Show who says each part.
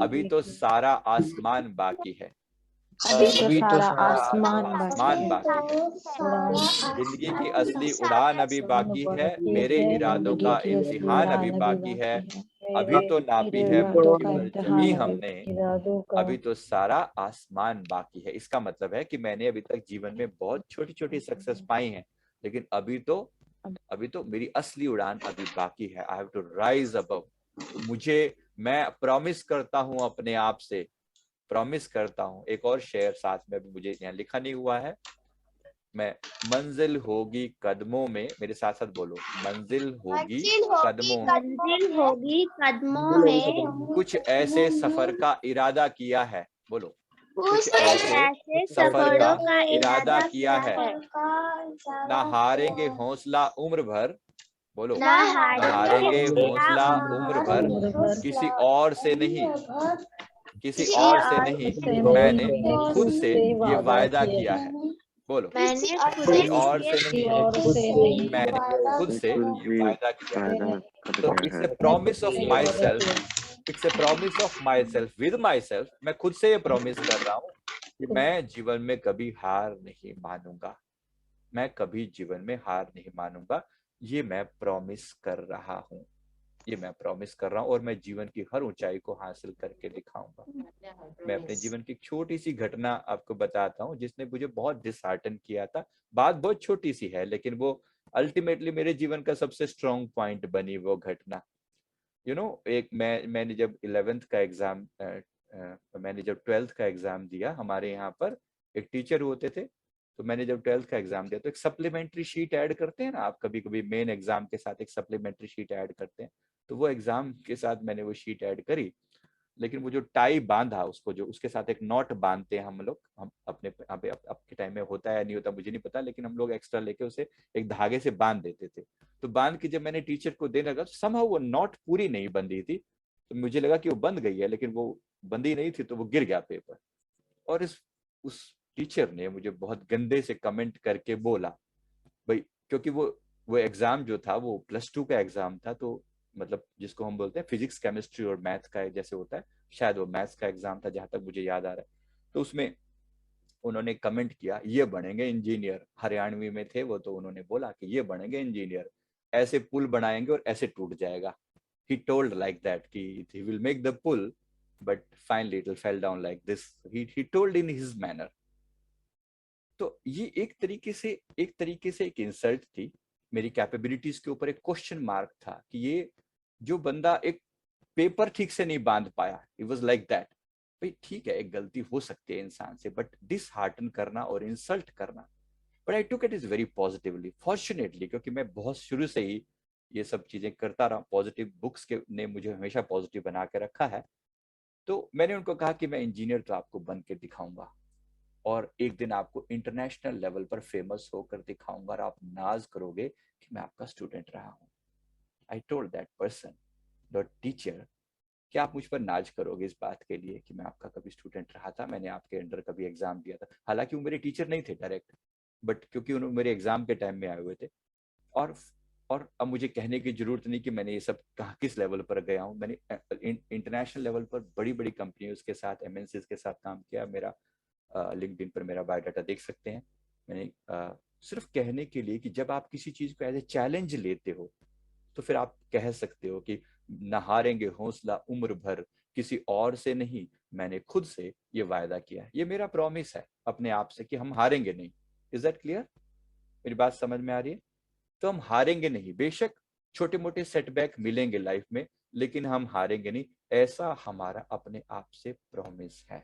Speaker 1: अभी तो सारा आसमान बाकी है।
Speaker 2: अभी तो
Speaker 1: अभी तो
Speaker 2: सारा
Speaker 1: सारा
Speaker 2: आसमान
Speaker 1: आसमान बाकी है। जिंदगी की असली उड़ान अभी बाकी है। मेरे इरादों
Speaker 2: जिंदगी
Speaker 1: का
Speaker 2: की असली
Speaker 1: इम्तिहान
Speaker 2: उड़ान
Speaker 1: अभी
Speaker 2: अभी
Speaker 1: बाकी
Speaker 2: बाकी
Speaker 1: है।
Speaker 2: है।
Speaker 1: अभी तो नापी
Speaker 2: मेरे
Speaker 1: है
Speaker 2: इरादों का
Speaker 1: केवल
Speaker 2: इम्तिहान
Speaker 1: जमी
Speaker 2: अभी
Speaker 1: हमने,
Speaker 2: इरादों का
Speaker 1: अभी तो सारा आसमान बाकी है। इसका मतलब है कि मैंने अभी तक जीवन में बहुत छोटी छोटी सक्सेस पाई है, लेकिन अभी तो मेरी असली उड़ान अभी बाकी है। I have to rise above. मैं प्रॉमिस करता हूं अपने आप से, प्रॉमिस करता हूं। एक और शेर साथ में अभी मुझे यहाँ लिखा नहीं हुआ है। मैं मंजिल होगी कदमों में, मेरे साथ साथ बोलो, मंजिल होगी कदमों,
Speaker 3: मंजिल होगी कदमों में,
Speaker 1: कुछ ऐसे सफर का इरादा किया है। बोलो, कुछ
Speaker 3: कुछ
Speaker 1: ऐसे
Speaker 3: ऐसे
Speaker 1: सफर का
Speaker 3: सफरों का
Speaker 1: इरादा
Speaker 3: इरादा
Speaker 1: किया
Speaker 3: किया
Speaker 1: है।
Speaker 3: है।
Speaker 1: ना हारेंगे हौसला उम्र भर, बोलो,
Speaker 3: ना
Speaker 1: ना
Speaker 3: हारेंगे
Speaker 1: हारेंगे
Speaker 3: हौसला
Speaker 1: हौसला उम्र
Speaker 3: उम्र
Speaker 1: भर,
Speaker 2: उम्र भर
Speaker 1: किसी और से नहीं, किसी
Speaker 3: किसी
Speaker 1: और से
Speaker 3: और
Speaker 1: नहीं,
Speaker 2: से
Speaker 1: मैंने
Speaker 2: नहीं, मैंने
Speaker 1: खुद
Speaker 2: खुद
Speaker 1: से
Speaker 2: से
Speaker 1: ये
Speaker 2: वादा
Speaker 1: वायदा
Speaker 2: किया
Speaker 1: किया
Speaker 2: है।
Speaker 1: है। बोलो,
Speaker 3: मैंने खुद
Speaker 1: किसी
Speaker 3: से
Speaker 1: और
Speaker 3: ये
Speaker 1: से
Speaker 2: किसी
Speaker 1: नहीं,
Speaker 2: और से नहीं,
Speaker 1: मैंने खुद से ये वायदा किया है। तो इट्स ए
Speaker 2: मैंने खुद
Speaker 1: प्रॉमिस ऑफ
Speaker 2: से ये
Speaker 1: माई
Speaker 2: वादा
Speaker 1: सेल्फ,
Speaker 2: किया।
Speaker 1: It's a promise of my self with my self. मैं खुद से ये प्रॉमिस कर रहा हूँ कि
Speaker 2: खुद
Speaker 1: मैं जीवन में कभी हार नहीं मानूंगा। मैं कभी जीवन में हार नहीं मानूंगा। ये मैं प्रॉमिस कर रहा हूँ, ये मैं प्रॉमिस कर रहा हूँ, और मैं जीवन की हर ऊंचाई को हासिल करके दिखाऊंगा। मैं अपने जीवन की एक छोटी सी घटना आपको बताता हूँ जिसने मुझे बहुत डिसहार्टन किया था। बात बहुत छोटी सी है, लेकिन वो अल्टीमेटली मेरे जीवन का सबसे स्ट्रॉन्ग पॉइंट बनी वो घटना। एक मैंने जब 11th का एग्जाम, मैंने जब 12th का एग्जाम दिया, हमारे यहाँ पर एक टीचर होते थे। तो मैंने जब 12th का एग्जाम दिया तो एक सप्लीमेंट्री शीट ऐड करते हैं ना आप, कभी कभी मेन एग्जाम के साथ एक सप्लीमेंट्री शीट ऐड करते हैं। तो वो एग्जाम के साथ मैंने वो शीट ऐड करी, लेकिन वो जो टाई बांधा, उसको जो उसके साथ एक नॉट बांधते हैं हम लोग, हम अपने आपके टाइम में होता है नहीं होता मुझे नहीं पता, लेकिन हम लोग एक्स्ट्रा लेके उसे एक धागे से बांध देते थे। तो बांध के जब मैंने टीचर को देने लगा, समहाउ वो नॉट पूरी नहीं बंधी थी। तो मुझे लगा कि वो बंध गई है, लेकिन वो बंधी नहीं थी, तो वो गिर गया पेपर। और उस टीचर ने मुझे बहुत गंदे से कमेंट करके बोला, भाई, क्योंकि वो एग्जाम जो था वो +2 का एग्जाम था, तो मतलब जिसको हम बोलते हैं फिजिक्स केमिस्ट्री और मैथ का जैसे होता है, शायद वो मैथ्स का एग्जाम था जहां तक मुझे याद आ रहा है। तो उसमें उन्होंने कमेंट किया, ये बनेंगे इंजीनियर, हरियाणवी में थे वो, तो उन्होंने बोला कि ये बनेंगे इंजीनियर, ऐसे पुल बनाएंगे और ऐसे टूट जाएगा। ही टोल्ड लाइक दैट कि ही विल मेक द पुल, but finally it will fell down like this. He told in his manner. तो ये एक तरीके से एक इंसल्ट थी। मेरी कैपेबिलिटीज के ऊपर एक क्वेश्चन मार्क था कि ये जो बंदा एक पेपर ठीक से नहीं बांध पाया, इट वाज लाइक दैट। भाई ठीक है, एक गलती हो सकती है इंसान से, बट डिसहार्टन करना और इंसल्ट करना, but I took it is very positively, fortunately, क्योंकि मैं बहुत शुरू से ही ये सब चीजें करता रहा। पॉजिटिव बुक्स के ने मुझे हमेशा पॉजिटिव बना के रखा है। तो मैंने उनको कहा कि मैं इंजीनियर तो आपको बन के दिखाऊंगा, और एक दिन आपको इंटरनेशनल लेवल पर फेमस होकर दिखाऊंगा, और आप नाज करोगे कि मैं आपका स्टूडेंट रहा हूं। I told that person, the teacher, कि आप मुझ पर नाज करोगे इस बात के लिए कि मैं आपका कभी स्टूडेंट रहा था, मैंने आपके अंडर कभी एग्जाम दिया था। हालांकि वो मेरे टीचर नहीं थे डायरेक्ट, बट क्योंकि उन्होंने मेरे एग्जाम के टाइम में आए हुए थे। और और अब मुझे कहने की जरूरत नहीं कि मैंने ये सब कहा किस लेवल पर गया हूँ। मैंने इंटरनेशनल लेवल पर बड़ी बड़ी कंपनियों के साथ, एमएनसीज के साथ काम किया। मेरा लिंक्डइन पर मेरा बायोडाटा देख सकते हैं। मैंने सिर्फ कहने के लिए कि जब आप किसी चीज को एज ए चैलेंज लेते हो, तो फिर आप कह सकते हो कि न हारेंगे हौसला उम्र भर, किसी और से नहीं, मैंने खुद से ये वायदा किया है। ये मेरा प्रॉमिस है अपने आप से कि हम हारेंगे नहीं। Is that clear? मेरी बात समझ में आ रही है? तो हम हारेंगे नहीं, बेशक छोटे मोटे सेटबैक मिलेंगे लाइफ में, लेकिन हम हारेंगे नहीं, ऐसा हमारा अपने आप से प्रॉमिस है।